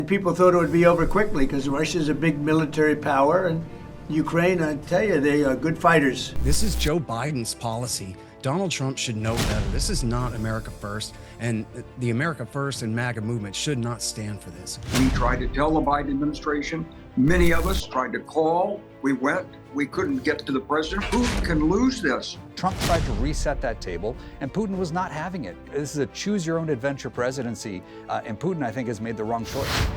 People thought it would be over quickly because Russia's a big military power, and Ukraine, I tell you, they are good fighters. This is Joe Biden's policy. Donald Trump should know better. This is not America First, and the America First and MAGA movement should not stand for this. We tried to tell the Biden administration. Many of us tried to call. We went. We couldn't get to the president. Putin can lose this. Trump tried to reset that table, and Putin was not having it. This is a choose-your-own-adventure presidency, and Putin, I think, has made the wrong choice.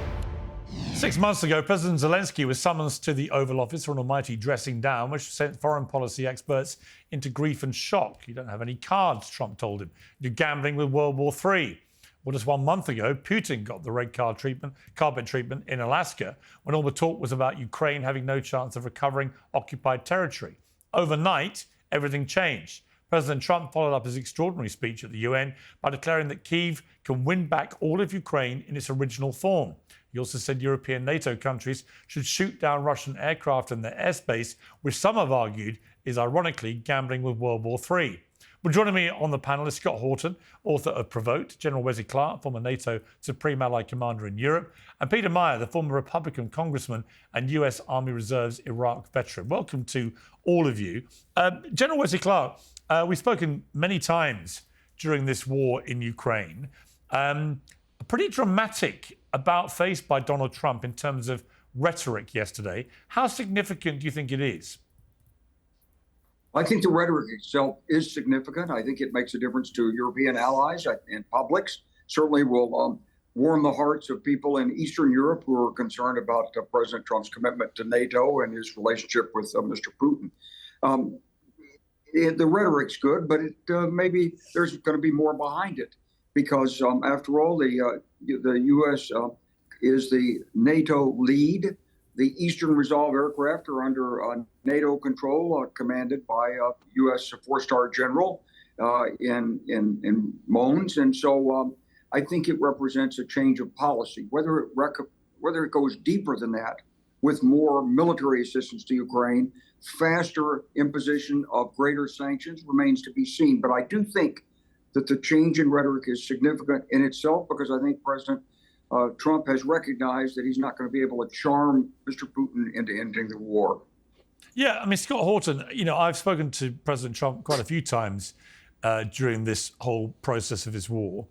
6 months ago, President Zelensky was summoned to the Oval Office for an almighty dressing down, which sent foreign policy experts into grief and shock. You don't have any cards, Trump told him. You're gambling with World War III. Well, just 1 month ago, Putin got the red carpet treatment in Alaska when all the talk was about Ukraine having no chance of recovering occupied territory. Overnight, everything changed. President Trump followed up his extraordinary speech at the UN by declaring that Kyiv can win back all of Ukraine in its original form. He also said European NATO countries should shoot down Russian aircraft in their airspace, which some have argued is ironically gambling with World War III. Well, joining me on the panel is Scott Horton, author of Provoked, General Wes Clark, former NATO Supreme Allied Commander in Europe, and Peter Meijer, the former Republican congressman and US Army Reserve's Iraq veteran. Welcome to all of you. General Wes Clark, we've spoken many times during this war in Ukraine. A pretty dramatic about face by Donald Trump in terms of rhetoric yesterday. How significant do you think it is? I think the rhetoric itself is significant. I think it makes a difference to European allies and publics. Certainly will warm the hearts of people in Eastern Europe who are concerned about President Trump's commitment to NATO and his relationship with Mr. Putin. The rhetoric's good, but maybe there's going to be more behind it because, after all, the U.S. Is the NATO lead. The Eastern Resolve aircraft are under NATO control, commanded by a U.S. four-star general in Mons. And so I think it represents a change of policy. Whether it goes deeper than that, with more military assistance to Ukraine, faster imposition of greater sanctions remains to be seen. But I do think that the change in rhetoric is significant in itself because I think President Trump has recognized that he's not going to be able to charm Mr. Putin into ending the war. Yeah, I mean, Scott Horton, I've spoken to President Trump quite a few times during this whole process of his war.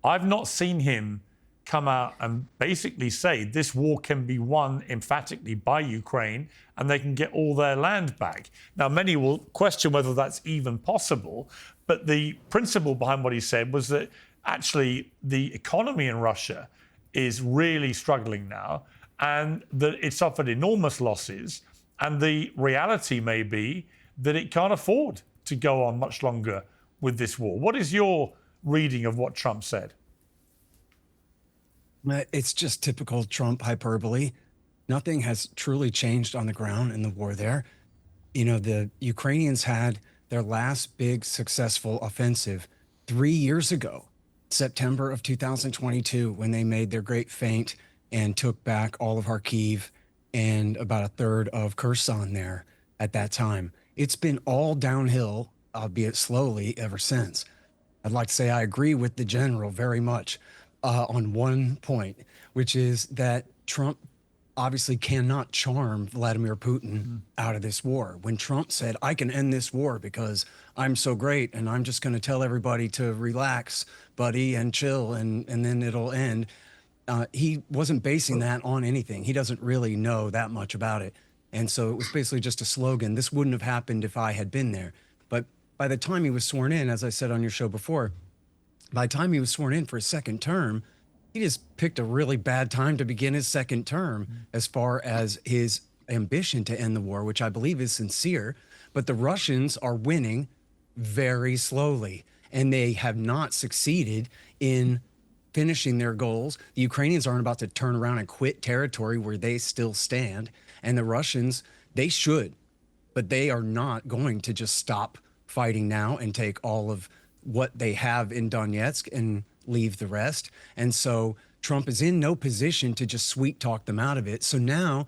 I've not seen him come out and basically say this war can be won emphatically by Ukraine and they can get all their land back. Now, many will question whether that's even possible, but the principle behind what he said was that actually the economy in Russia is really struggling now and that it suffered enormous losses. And the reality may be that it can't afford to go on much longer with this war. What is your reading of what Trump said? It's just typical Trump hyperbole. Nothing has truly changed on the ground in the war there. The Ukrainians had their last big successful offensive 3 years ago. September of 2022, when they made their great feint and took back all of Kyiv and about a third of Kherson there at that time. It's been all downhill, albeit slowly, ever since. I'd like to say I agree with the general very much on one point, which is that Trump obviously cannot charm Vladimir Putin out of this war. When Trump said, I can end this war because I'm so great and I'm just going to tell everybody to relax, buddy, and chill, and then it'll end. He wasn't basing that on anything. He doesn't really know that much about it. And so it was basically just a slogan. This wouldn't have happened if I had been there. But by the time he was sworn in, as I said on your show before, by the time he was sworn in for his second term, he just picked a really bad time to begin his second term as far as his ambition to end the war, which I believe is sincere. But the Russians are winning very slowly, and they have not succeeded in finishing their goals. The Ukrainians aren't about to turn around and quit territory where they still stand. And the Russians, they should, but they are not going to just stop fighting now and take all of what they have in Donetsk and leave the rest. And so Trump is in no position to just sweet talk them out of it. So now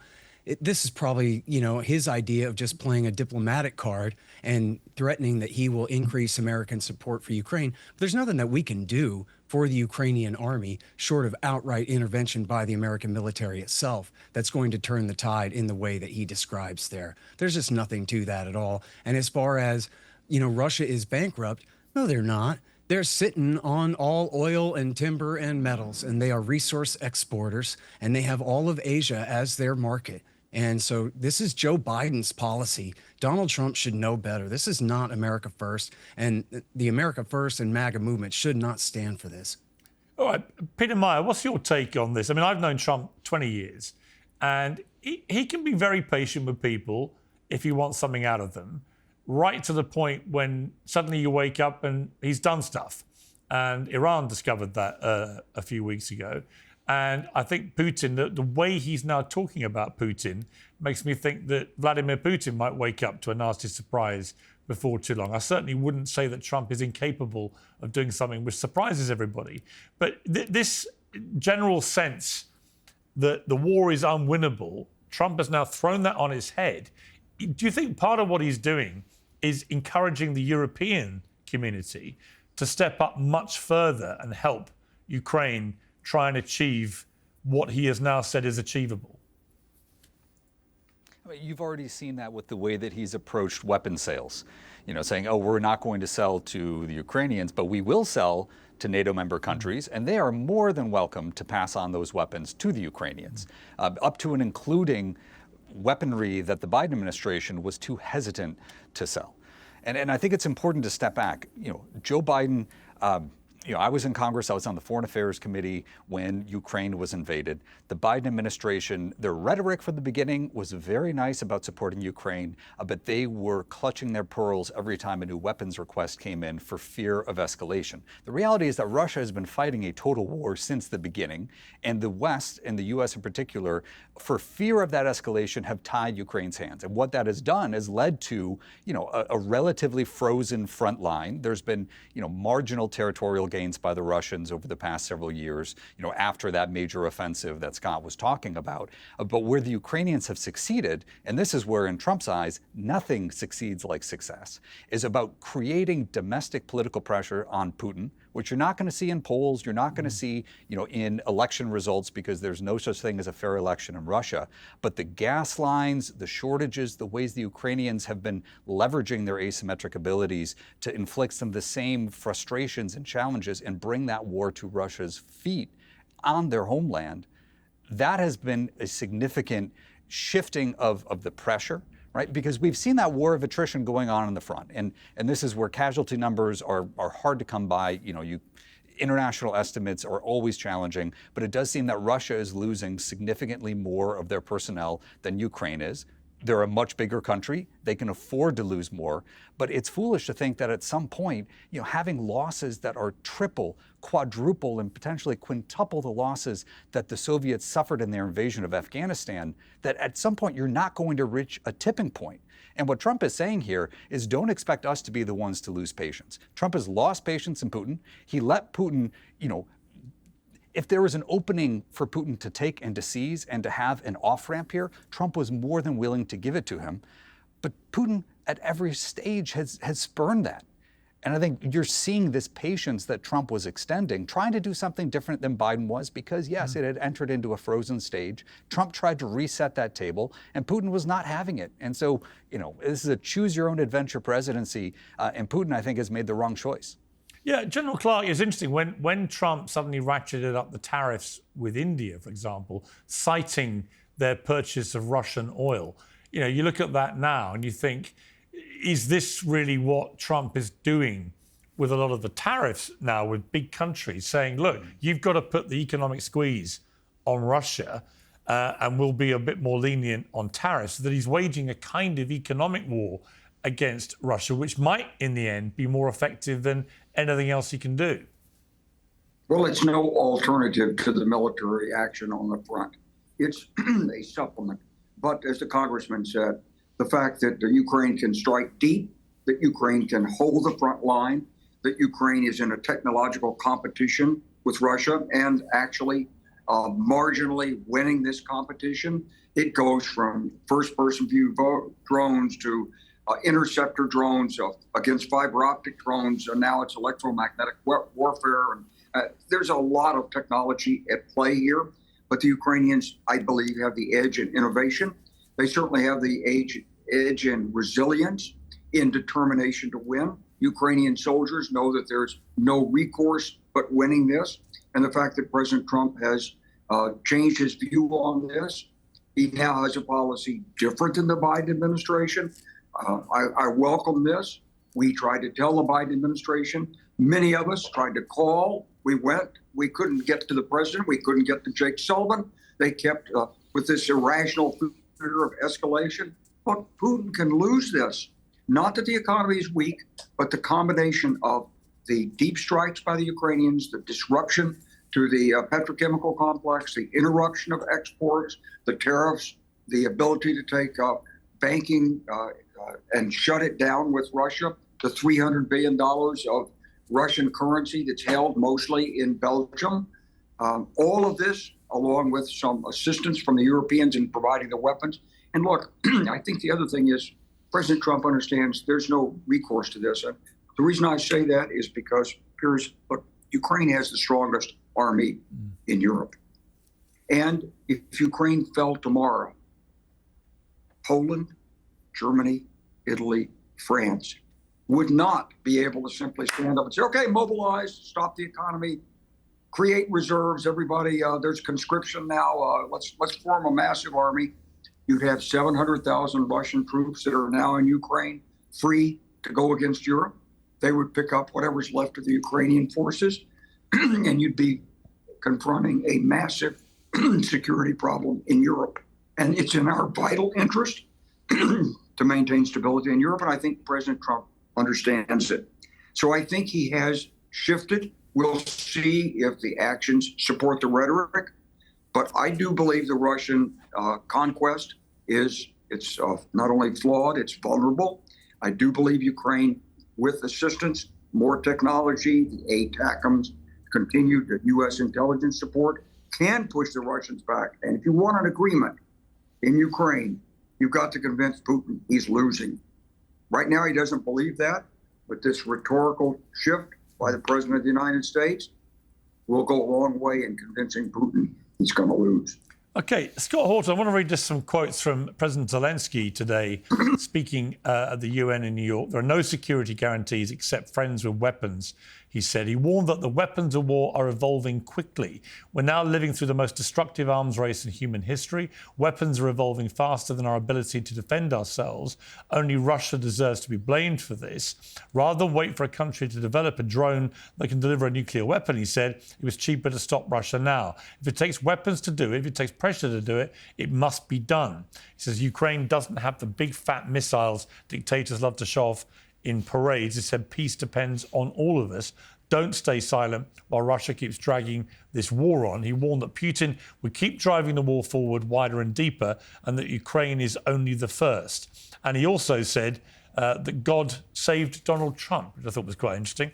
this is probably, his idea of just playing a diplomatic card and threatening that he will increase American support for Ukraine. But there's nothing that we can do for the Ukrainian army, short of outright intervention by the American military itself, that's going to turn the tide in the way that he describes there. There's just nothing to that at all. And as far as, Russia is bankrupt, no, they're not. They're sitting on all oil and timber and metals, and they are resource exporters, and they have all of Asia as their market. And so this is Joe Biden's policy. Donald Trump should know better. This is not America First, and the America First and MAGA movement should not stand for this. All right, Peter Meijer, what's your take on this? I mean, I've known Trump 20 years, and he can be very patient with people if he wants something out of them, right to the point when suddenly you wake up and he's done stuff. And Iran discovered that a few weeks ago. And I think Putin, the way he's now talking about Putin, makes me think that Vladimir Putin might wake up to a nasty surprise before too long. I certainly wouldn't say that Trump is incapable of doing something which surprises everybody. But this general sense that the war is unwinnable, Trump has now thrown that on his head. Do you think part of what he's doing is encouraging the European community to step up much further and help Ukraine try and achieve what he has now said is achievable? I mean, you've already seen that with the way that he's approached weapon sales, saying, oh, we're not going to sell to the Ukrainians, but we will sell to NATO member countries, and they are more than welcome to pass on those weapons to the Ukrainians, up to and including weaponry that the Biden administration was too hesitant to sell. And I think it's important to step back. Joe Biden, I was in Congress, I was on the Foreign Affairs Committee when Ukraine was invaded. The Biden administration, their rhetoric from the beginning was very nice about supporting Ukraine, but they were clutching their pearls every time a new weapons request came in for fear of escalation. The reality is that Russia has been fighting a total war since the beginning, and the West, and the US in particular, for fear of that escalation, have tied Ukraine's hands. And what that has done has led to, a relatively frozen front line. There's been, marginal territorial gains by the Russians over the past several years, after that major offensive that Scott was talking about. But where the Ukrainians have succeeded, and this is where in Trump's eyes, nothing succeeds like success, is about creating domestic political pressure on Putin, which you're not going to see in polls, you're not going to see, in election results, because there's no such thing as a fair election in Russia. But the gas lines, the shortages, the ways the Ukrainians have been leveraging their asymmetric abilities to inflict some of the same frustrations and challenges and bring that war to Russia's feet on their homeland, that has been a significant shifting of the pressure, right? Because we've seen that war of attrition going on in the front. And this is where casualty numbers are hard to come by. International estimates are always challenging, but it does seem that Russia is losing significantly more of their personnel than Ukraine is. They're a much bigger country. They can afford to lose more. But it's foolish to think that at some point, having losses that are triple, quadruple, and potentially quintuple the losses that the Soviets suffered in their invasion of Afghanistan, that at some point you're not going to reach a tipping point. And what Trump is saying here is, don't expect us to be the ones to lose patience. Trump has lost patience in Putin. He let Putin, if there was an opening for Putin to take and to seize and to have an off-ramp here, Trump was more than willing to give it to him. But Putin at every stage has spurned that. And I think you're seeing this patience that Trump was extending, trying to do something different than Biden was, because yes, it had entered into a frozen stage. Trump tried to reset that table, and Putin was not having it. And so, this is a choose-your-own-adventure presidency, and Putin, I think, has made the wrong choice. Yeah, General Clark, it's interesting. When Trump suddenly ratcheted up the tariffs with India, for example, citing their purchase of Russian oil, you look at that now and you think, is this really what Trump is doing with a lot of the tariffs now with big countries, saying, look, you've got to put the economic squeeze on Russia and we'll be a bit more lenient on tariffs, that he's waging a kind of economic war against Russia, which might, in the end, be more effective than anything else he can do? Well, it's no alternative to the military action on the front. It's a supplement. But as the congressman said, the fact that Ukraine can strike deep, that Ukraine can hold the front line, that Ukraine is in a technological competition with Russia and actually marginally winning this competition. It goes from first-person view drones to interceptor drones against fiber optic drones, and now it's electromagnetic warfare there's a lot of technology at play here, but the Ukrainians, I believe, have the edge in innovation. They certainly have the edge in resilience, in determination to win. Ukrainian soldiers know that there's no recourse but winning this. And the fact that President Trump has changed his view on this, he now has a policy different than the Biden administration. I welcome this. We tried to tell the Biden administration. Many of us tried to call. We went. We couldn't get to the president. We couldn't get to Jake Sullivan. They kept with this irrational fear of escalation. Look, Putin can lose this. Not that the economy is weak, but the combination of the deep strikes by the Ukrainians, the disruption to the petrochemical complex, the interruption of exports, the tariffs, the ability to take banking and shut it down with Russia, the $300 billion of Russian currency that's held mostly in Belgium. All of this, along with some assistance from the Europeans in providing the weapons. And look, I think the other thing is President Trump understands there's no recourse to this. And the reason I say that is because, Piers, look, Ukraine has the strongest army in Europe. And if Ukraine fell tomorrow, Poland, Germany, Italy, France would not be able to simply stand up and say, okay, mobilize, stop the economy, create reserves, everybody, there's conscription now, let's form a massive army. You'd have 700,000 Russian troops that are now in Ukraine, free to go against Europe. They would pick up whatever's left of the Ukrainian forces, and you'd be confronting a massive security problem in Europe. And it's in our vital interest to maintain stability in Europe, and I think President Trump understands it. So I think he has shifted. We'll see if the actions support the rhetoric. But I do believe the Russian conquest it's not only flawed, it's vulnerable. I do believe Ukraine, with assistance, more technology, the ATACMS, continued U.S. intelligence support, can push the Russians back. And if you want an agreement in Ukraine, you've got to convince Putin he's losing. Right now, he doesn't believe that, but this rhetorical shift by the President of the United States will go a long way in convincing Putin he's going to lose. Okay, Scott Horton, I want to read just some quotes from President Zelensky today, speaking at the UN in New York. There are no security guarantees except friends with weapons, he said. He warned that the weapons of war are evolving quickly. We're now living through the most destructive arms race in human history. Weapons are evolving faster than our ability to defend ourselves. Only Russia deserves to be blamed for this. Rather than wait for a country to develop a drone that can deliver a nuclear weapon, he said, it was cheaper to stop Russia now. If it takes weapons to do it, if it takes pressure to do it, it must be done. He says Ukraine doesn't have the big fat missiles dictators love to show off in parades. He said peace depends on all of us. Don't stay silent while Russia keeps dragging this war on. He warned that Putin would keep driving the war forward wider and deeper, and that Ukraine is only the first. And he also said that God saved Donald Trump, which I thought was quite interesting.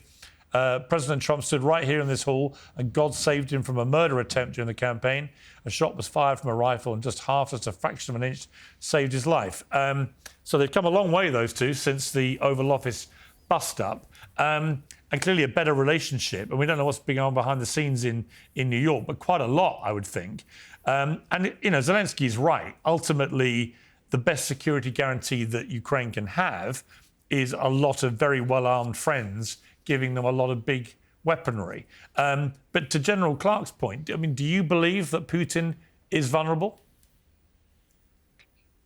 President Trump stood right here in this hall, and God saved him from a murder attempt during the campaign. A shot was fired from a rifle, and just a fraction of an inch, saved his life. So they've come a long way, those two, since the Oval Office bust-up, and clearly a better relationship. And we don't know what's been on behind the scenes in New York, but quite a lot, I would think. And Zelensky's right. Ultimately, the best security guarantee that Ukraine can have is a lot of very well-armed friends giving them a lot of big weaponry. But to General Clark's point, I mean, do you believe that Putin is vulnerable?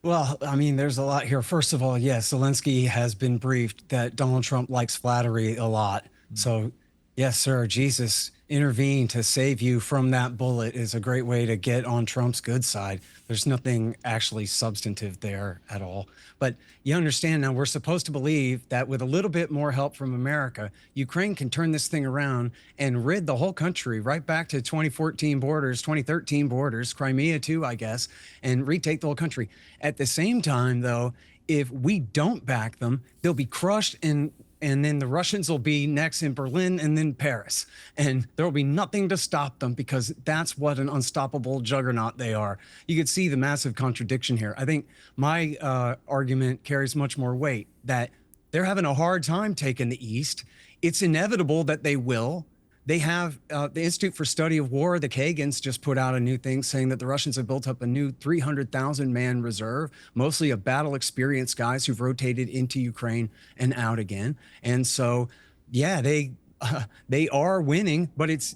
Well, I mean, there's a lot here. First of all, yes, Zelensky has been briefed that Donald Trump likes flattery a lot. So, yes, sir, Jesus intervened to save you from that bullet is a great way to get on Trump's good side. There's nothing actually substantive there at all. But you understand now, we're supposed to believe that with a little bit more help from America, Ukraine can turn this thing around and rid the whole country right back to 2014 borders, 2013 borders, Crimea too, I guess, and retake the whole country. At the same time, though, if we don't back them, they'll be crushed and then the Russians will be next in Berlin and then Paris. And there will be nothing to stop them because that's what an unstoppable juggernaut they are. You could see the massive contradiction here. I think my argument carries much more weight, that they're having a hard time taking the East. It's inevitable that they will. They have the Institute for Study of War, the Kagans, just put out a new thing saying that the Russians have built up a new 300,000 man reserve, mostly of battle experienced guys who've rotated into Ukraine and out again. And so, yeah, they are winning, but it's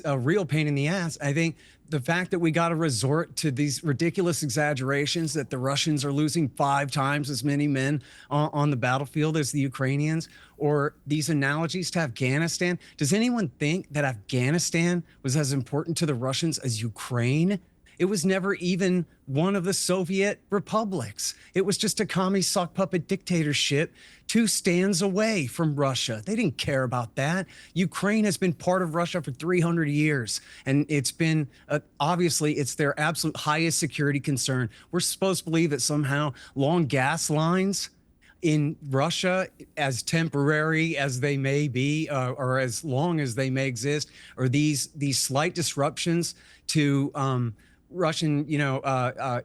a real pain in the ass. I think the fact that we got to resort to these ridiculous exaggerations that the Russians are losing 5 times as many men on the battlefield as the Ukrainians, or these analogies to Afghanistan. Does anyone think that Afghanistan was as important to the Russians as Ukraine? It was never even one of the Soviet republics. It was just a commie sock puppet dictatorship 2 stands away from Russia. They didn't care about that. Ukraine has been part of Russia for 300 years, and it's been, obviously, it's their absolute highest security concern. We're supposed to believe that somehow long gas lines in Russia, as temporary as they may be, or as long as they may exist, or these slight disruptions to Russian,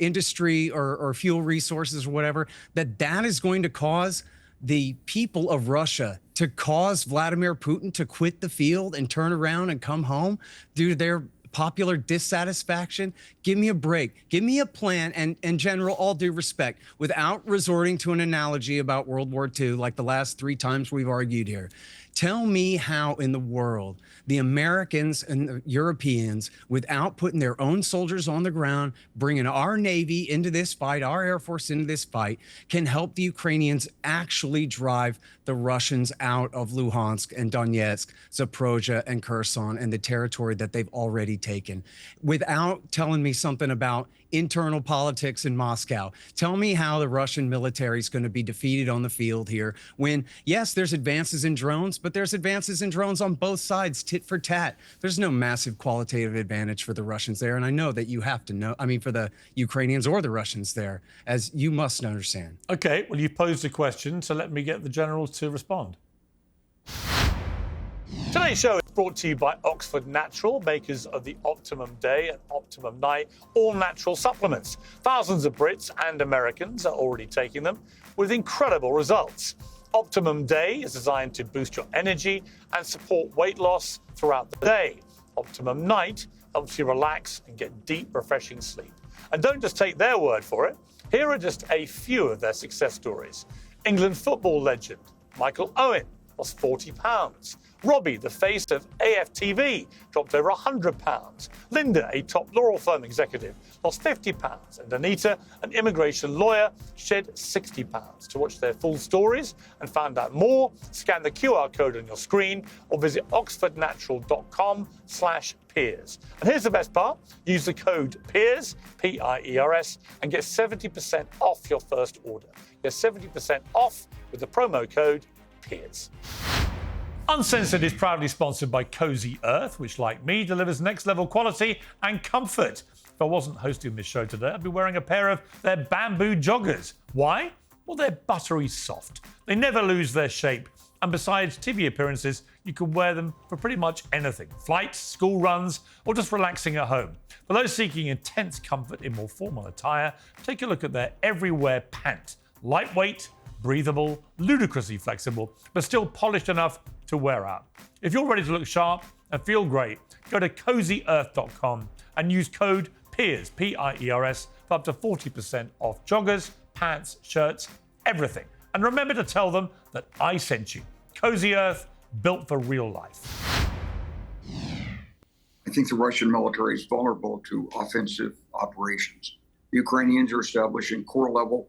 industry or fuel resources or whatever, that is going to cause the people of Russia to cause Vladimir Putin to quit the field and turn around and come home due to their popular dissatisfaction. Give me a break. Give me a plan. And General, all due respect, without resorting to an analogy about World War II, like the last 3 times we've argued here, tell me how in the world the Americans and the Europeans, without putting their own soldiers on the ground, bringing our Navy into this fight, our Air Force into this fight, can help the Ukrainians actually drive the Russians out of Luhansk and Donetsk, Zaporozhye and Kherson, and the territory that they've already taken, without telling me something about internal politics in Moscow. Tell me how the Russian military is going to be defeated on the field here when, yes, there's advances in drones, but there's advances in drones on both sides, tit for tat. There's no massive qualitative advantage for the Russians there. And I know that you have to know, for the Ukrainians or the Russians there, as you must understand. Okay, well, you posed a question, so let me get the generals to respond. Today's show is brought to you by Oxford Natural, makers of the Optimum Day and Optimum Night all-natural supplements. Thousands of Brits and Americans are already taking them with incredible results. Optimum Day is designed to boost your energy and support weight loss throughout the day. Optimum Night helps you relax and get deep, refreshing sleep. And don't just take their word for it. Here are just a few of their success stories. England football legend Michael Owen lost 40 pounds. Robbie, the face of AFTV, dropped over 100 pounds. Linda, a top law firm executive, lost 50 pounds. And Anita, an immigration lawyer, shed 60 pounds. To watch their full stories and find out more, scan the QR code on your screen or visit oxfordnatural.com/Piers. And here's the best part. Use the code Piers, P-I-E-R-S, and get 70% off your first order. Get 70% off with the promo code Piers. Uncensored is proudly sponsored by Cozy Earth, which, like me, delivers next-level quality and comfort. If I wasn't hosting this show today, I'd be wearing a pair of their bamboo joggers. Why? Well, they're buttery soft. They never lose their shape. And besides TV appearances, you can wear them for pretty much anything. Flights, school runs, or just relaxing at home. For those seeking intense comfort in more formal attire, take a look at their Everywhere pant. Lightweight, breathable, ludicrously flexible, but still polished enough to wear out. If you're ready to look sharp and feel great, go to CozyEarth.com and use code Piers, P-I-E-R-S, for up to 40% off joggers, pants, shirts, everything. And remember to tell them that I sent you. Cozy Earth, built for real life. I think the Russian military is vulnerable to offensive operations. The Ukrainians are establishing corps level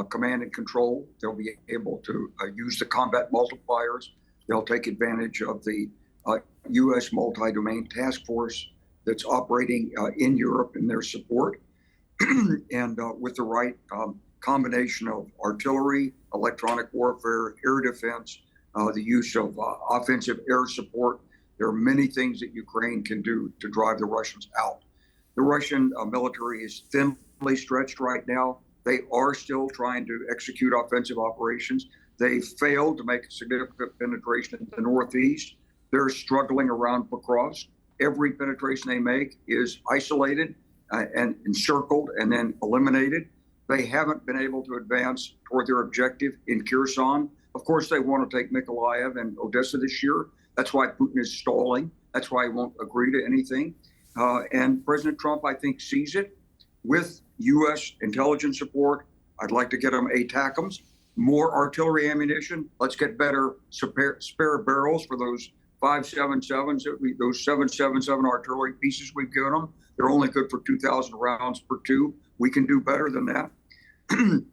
command and control. They'll be able to use the combat multipliers. They'll take advantage of the U.S. multi-domain task force that's operating in Europe and their support. And with the right combination of artillery, electronic warfare, air defense, the use of offensive air support, there are many things that Ukraine can do to drive the Russians out. The Russian military is thinly stretched right now. They are still trying to execute offensive operations. They failed to make a significant penetration in the Northeast. They're struggling around Pokrovsk. Every penetration they make is isolated and encircled and then eliminated. They haven't been able to advance toward their objective in Kherson. Of course, they want to take Mykolaiv and Odessa this year. That's why Putin is stalling. That's why he won't agree to anything. And President Trump, I think, sees it with U.S. intelligence support. I'd like to get them ATACMs, more artillery ammunition. Let's get better spare barrels for those 5.77s, those 7.77 artillery pieces we've given them. They're only good for 2,000 rounds per two. We can do better than that.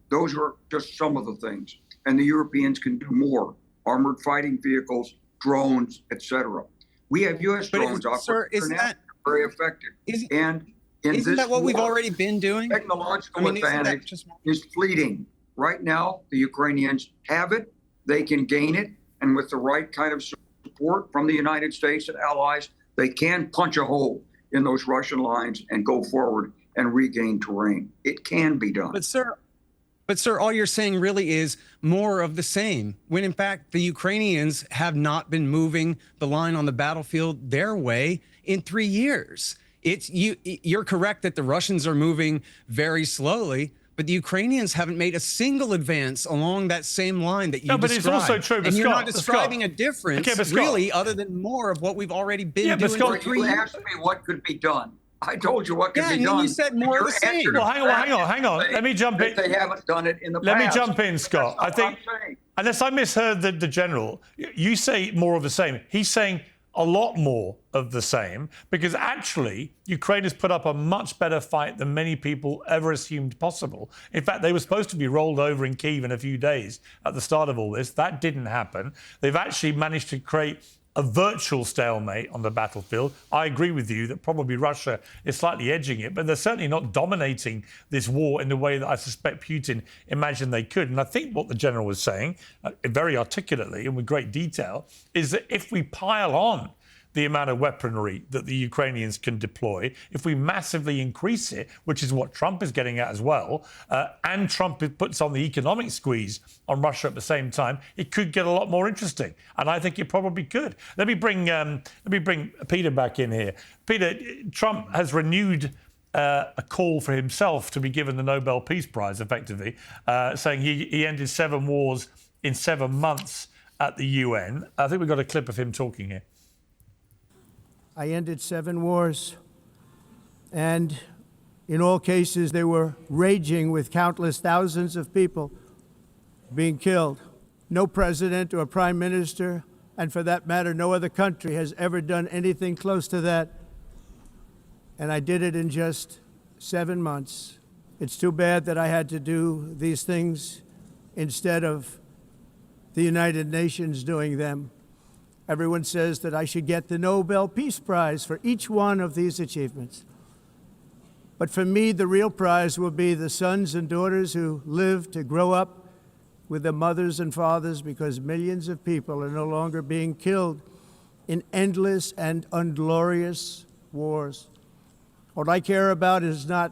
Those are just some of the things. And the Europeans can do more. Armored fighting vehicles, drones, etc. We have U.S. drones very effective. Isn't that what we've already been doing? Technological advantage is fleeting. Right now, the Ukrainians have it. They can gain it. And with the right kind of support from the United States and allies, they can punch a hole in those Russian lines and go forward and regain terrain. It can be done. But sir, all you're saying really is more of the same, when in fact the Ukrainians have not been moving the line on the battlefield their way in 3 years. You're correct that the Russians are moving very slowly, but the Ukrainians haven't made a single advance along that same line that you described. But it's also true, and you're not describing a difference, really, other than more of what we've already been doing for 3 years. You asked me what could be done. I told you what could be done. Yeah, and you said more of the same. Well, hang on. Let me jump in. They haven't done it in the past. Let me jump in, Scott. I think, unless I misheard the general, you say more of the same. He's saying a lot more of the same, because actually Ukraine has put up a much better fight than many people ever assumed possible. In fact, they were supposed to be rolled over in Kyiv in a few days at the start of all this. That didn't happen. They've actually managed to create a virtual stalemate on the battlefield. I agree with you that probably Russia is slightly edging it, but they're certainly not dominating this war in the way that I suspect Putin imagined they could. And I think what the general was saying, very articulately and with great detail, is that if we pile on the amount of weaponry that the Ukrainians can deploy, if we massively increase it, which is what Trump is getting at as well, and Trump puts on the economic squeeze on Russia at the same time, it could get a lot more interesting. And I think it probably could. Let me bring Peter back in here. Peter, Trump has renewed a call for himself to be given the Nobel Peace Prize, effectively, saying he ended 7 wars in 7 months at the UN. I think we've got a clip of him talking here. I ended 7 wars, and in all cases they were raging with countless thousands of people being killed. No president or prime minister, and for that matter, no other country has ever done anything close to that. And I did it in just 7 months. It's too bad that I had to do these things instead of the United Nations doing them. Everyone says that I should get the Nobel Peace Prize for each one of these achievements. But for me, the real prize will be the sons and daughters who live to grow up with their mothers and fathers, because millions of people are no longer being killed in endless and unglorious wars. What I care about is not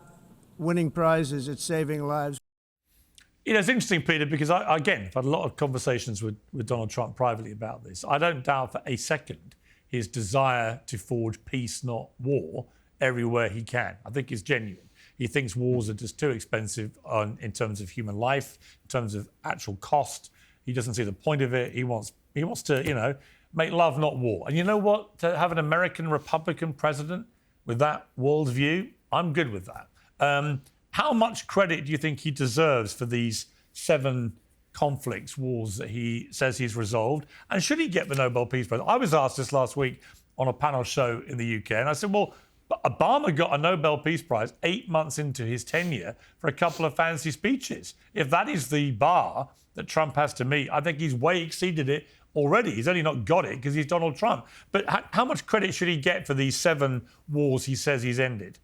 winning prizes, it's saving lives. You know, it's interesting, Peter, because I've had a lot of conversations with Donald Trump privately about this. I don't doubt for a second his desire to forge peace, not war, everywhere he can. I think it's genuine. He thinks wars are just too expensive in terms of human life, in terms of actual cost. He doesn't see the point of it. He wants to, make love, not war. And you know what? To have an American Republican president with that worldview, I'm good with that. How much credit do you think he deserves for these 7 conflicts, wars that he says he's resolved? And should he get the Nobel Peace Prize? I was asked this last week on a panel show in the UK, and I said, well, Obama got a Nobel Peace Prize 8 months into his tenure for a couple of fancy speeches. If that is the bar that Trump has to meet, I think he's way exceeded it already. He's only not got it because he's Donald Trump. But how much credit should he get for these 7 wars he says he's ended?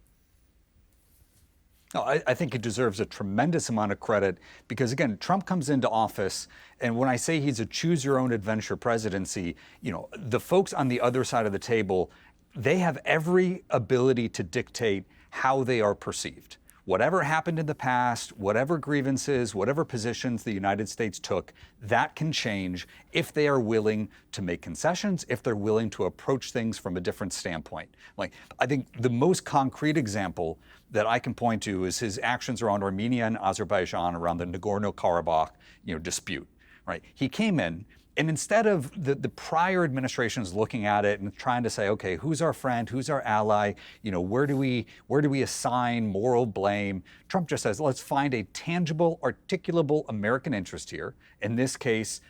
No, I think he deserves a tremendous amount of credit because, again, Trump comes into office, and when I say he's a choose-your-own-adventure presidency, the folks on the other side of the table, they have every ability to dictate how they are perceived. Whatever happened in the past, whatever grievances, whatever positions the United States took, that can change if they are willing to make concessions, if they're willing to approach things from a different standpoint. I think the most concrete example that I can point to is his actions around Armenia and Azerbaijan around the Nagorno-Karabakh, dispute. Right? He came in And instead of the prior administrations looking at it and trying to say, okay, who's our friend, who's our ally, where do we assign moral blame? Trump just says, let's find a tangible, articulable American interest here. In this case,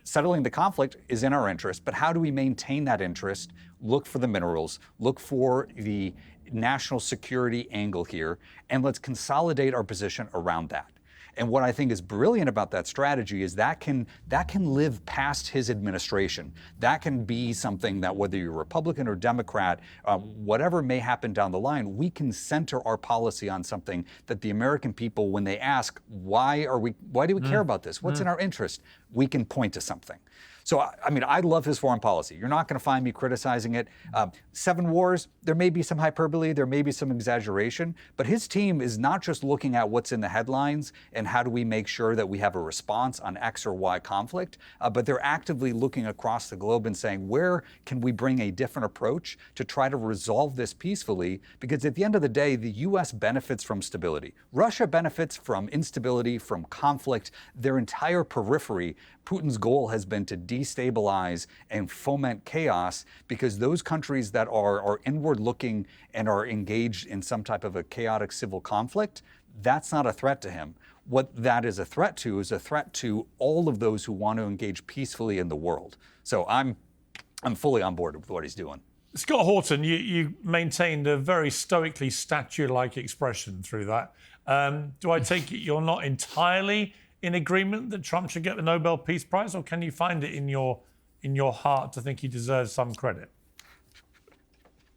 settling the conflict is in our interest, but how do we maintain that interest? Look for the minerals, look for the national security angle here, and let's consolidate our position around that. And what I think is brilliant about that strategy is that can live past his administration. That can be something that, whether you're Republican or Democrat, whatever may happen down the line, we can center our policy on something that the American people, when they ask, why do we care about this? What's in our interest? We can point to something. So, I love his foreign policy. You're not going to find me criticizing it. 7 wars, there may be some hyperbole, there may be some exaggeration, but his team is not just looking at what's in the headlines and how do we make sure that we have a response on X or Y conflict, but they're actively looking across the globe and saying, where can we bring a different approach to try to resolve this peacefully? Because at the end of the day, the U.S. benefits from stability. Russia benefits from instability, from conflict. Their entire periphery, Putin's goal has been to destabilize and foment chaos, because those countries that are inward looking and are engaged in some type of a chaotic civil conflict, that's not a threat to him. What that is a threat to is a threat to all of those who want to engage peacefully in the world. So I'm fully on board with what he's doing. Scott Horton, you maintained a very stoically statue-like expression through that. Do I take it you're not entirely in agreement that Trump should get the Nobel Peace Prize, or can you find it in your heart to think he deserves some credit?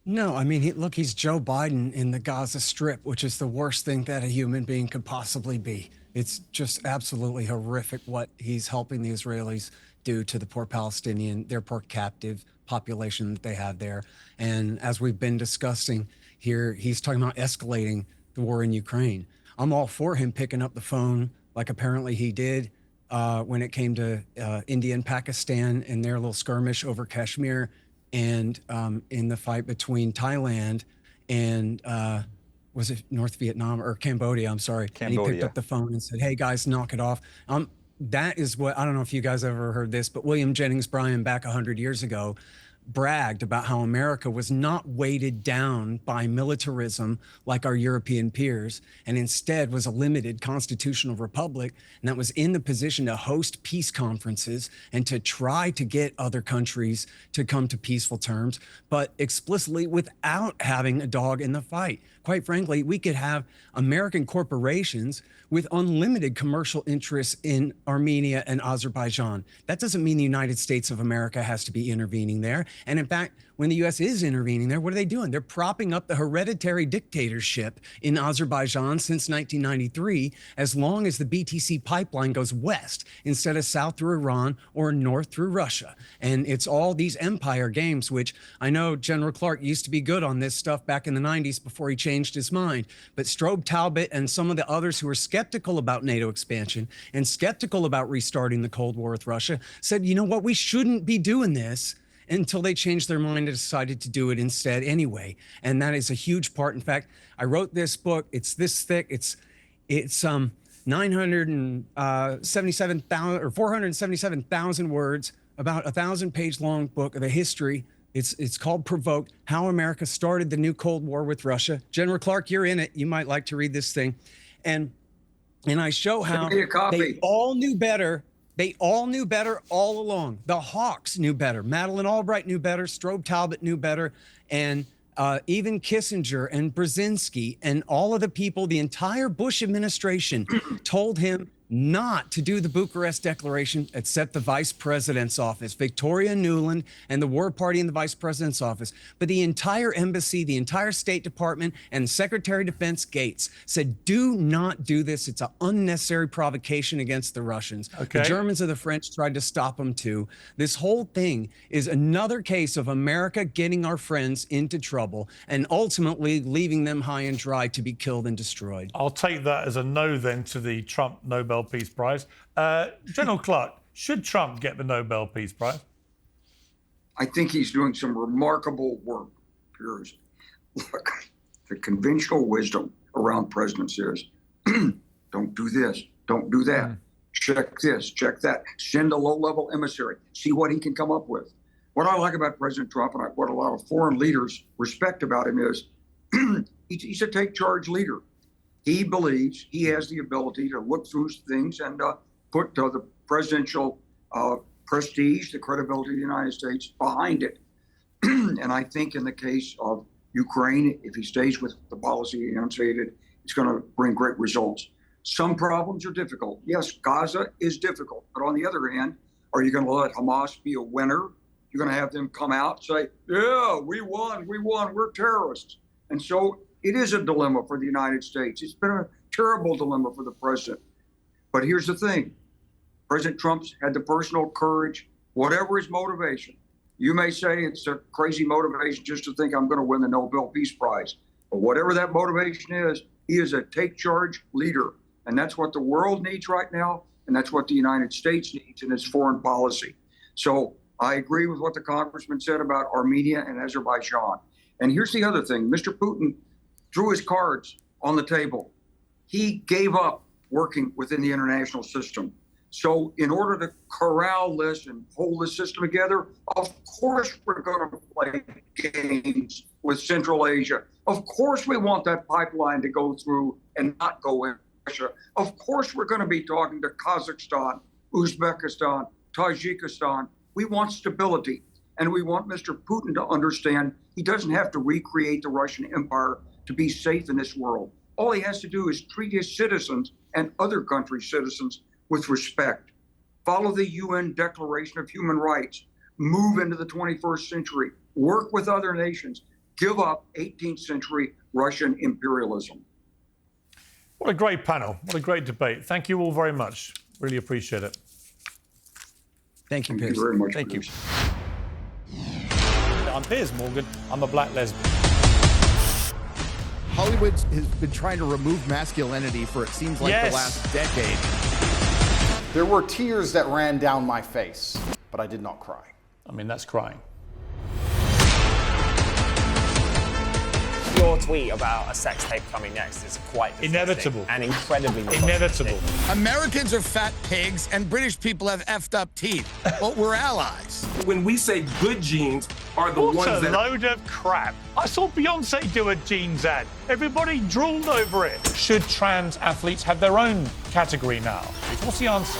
No, look, he's Joe Biden in the Gaza Strip, which is the worst thing that a human being could possibly be. It's just absolutely horrific what he's helping the Israelis do to the poor Palestinian, their poor captive population that they have there. And as we've been discussing here, he's talking about escalating the war in Ukraine. I'm all for him picking up the phone, like apparently he did when it came to India and Pakistan and their little skirmish over Kashmir, and in the fight between Thailand and was it North Vietnam or Cambodia? I'm sorry. And he picked up the phone and said, hey guys, knock it off. That is what, I don't know if you guys ever heard this, but William Jennings Bryan back 100 years ago bragged about how America was not weighted down by militarism like our European peers, and instead was a limited constitutional republic, and that was in the position to host peace conferences and to try to get other countries to come to peaceful terms, but explicitly without having a dog in the fight. Quite frankly, we could have American corporations with unlimited commercial interests in Armenia and Azerbaijan. That doesn't mean the United States of America has to be intervening there. And in fact, when the U.S. is intervening there, what are they doing? They're propping up the hereditary dictatorship in Azerbaijan since 1993, as long as the BTC pipeline goes west instead of south through Iran or north through Russia. And it's all these empire games, which I know General Clark used to be good on this stuff back in the 90s before he changed his mind. But Strobe Talbot and some of the others who were skeptical about NATO expansion and skeptical about restarting the Cold War with Russia said, you know what, we shouldn't be doing this, until they changed their mind and decided to do it instead anyway. And that is a huge part. In fact, I wrote this book. It's this thick. It's 977,000 or 477,000 words, about 1,000-page long book of the history. It's called Provoked, How America Started the New Cold War with Russia. General Clark, you're in it. You might like to read this thing. And I show how they all knew better. They all knew better all along. The Hawks knew better. Madeleine Albright knew better. Strobe Talbot knew better. And even Kissinger and Brzezinski and all of the people, the entire Bush administration told him not to do the Bucharest Declaration except the vice president's office, Victoria Nuland and the War Party in the vice president's office. But the entire embassy, the entire State Department, and Secretary of Defense Gates said, do not do this. It's an unnecessary provocation against the Russians. Okay. The Germans and the French tried to stop them too. This whole thing is another case of America getting our friends into trouble and ultimately leaving them high and dry to be killed and destroyed. I'll take that as a no then to the Trump Nobel Peace Prize. General Clark, should Trump get the Nobel Peace Prize? I think he's doing some remarkable work, Piers. Look, the conventional wisdom around presidents is don't do this, don't do that. check this, check that, send a low-level emissary, see what he can come up with. What I like about President Trump, and what a lot of foreign leaders respect about him, is he's a take-charge leader. He believes he has the ability to look through things and put the presidential prestige, the credibility of the United States behind it. And I think in the case of Ukraine, if he stays with the policy he enunciated, it's going to bring great results. Some problems are difficult. Yes, Gaza is difficult. But on the other hand, are you going to let Hamas be a winner? You're going to have them come out and say, yeah, we won, we're terrorists. And so it is a dilemma for the United States. It's been a terrible dilemma for the president. But here's the thing. President Trump's had the personal courage, whatever his motivation. You may say it's a crazy motivation just to think I'm going to win the Nobel Peace Prize. But whatever that motivation is, he is a take-charge leader. And that's what the world needs right now. And that's what the United States needs in its foreign policy. So I agree with what the congressman said about Armenia and Azerbaijan. And here's the other thing. Mr. Putin threw his cards on the table. He gave up working within the international system. So in order to corral this and hold the system together, of course we're going to play games with Central Asia. Of course we want that pipeline to go through and not go in Russia. Of course we're going to be talking to Kazakhstan, Uzbekistan, Tajikistan. We want stability. And we want Mr. Putin to understand he doesn't have to recreate the Russian Empire to be safe in this world. All he has to do is treat his citizens and other countries' citizens with respect. Follow the UN Declaration of Human Rights. Move into the 21st century. Work with other nations. Give up 18th century Russian imperialism. What a great panel. What a great debate. Thank you all very much. Really appreciate it. Thank you, Thank Piers. you very much. Thank you. I'm Piers Morgan. I'm a black lesbian. Hollywood has been trying to remove masculinity for, it seems like, Yes. the last decade. There were tears that ran down my face, but I did not cry. I mean, that's crying. Your tweet about a sex tape coming next is quite disgusting Inevitable. and incredibly Inevitable. Americans are fat pigs and British people have effed up teeth. But we're allies. When we say good genes are the What ones a that load of crap. I saw Beyonce do a jeans ad. Everybody drooled over it. Should trans athletes have their own category now? What's the answer?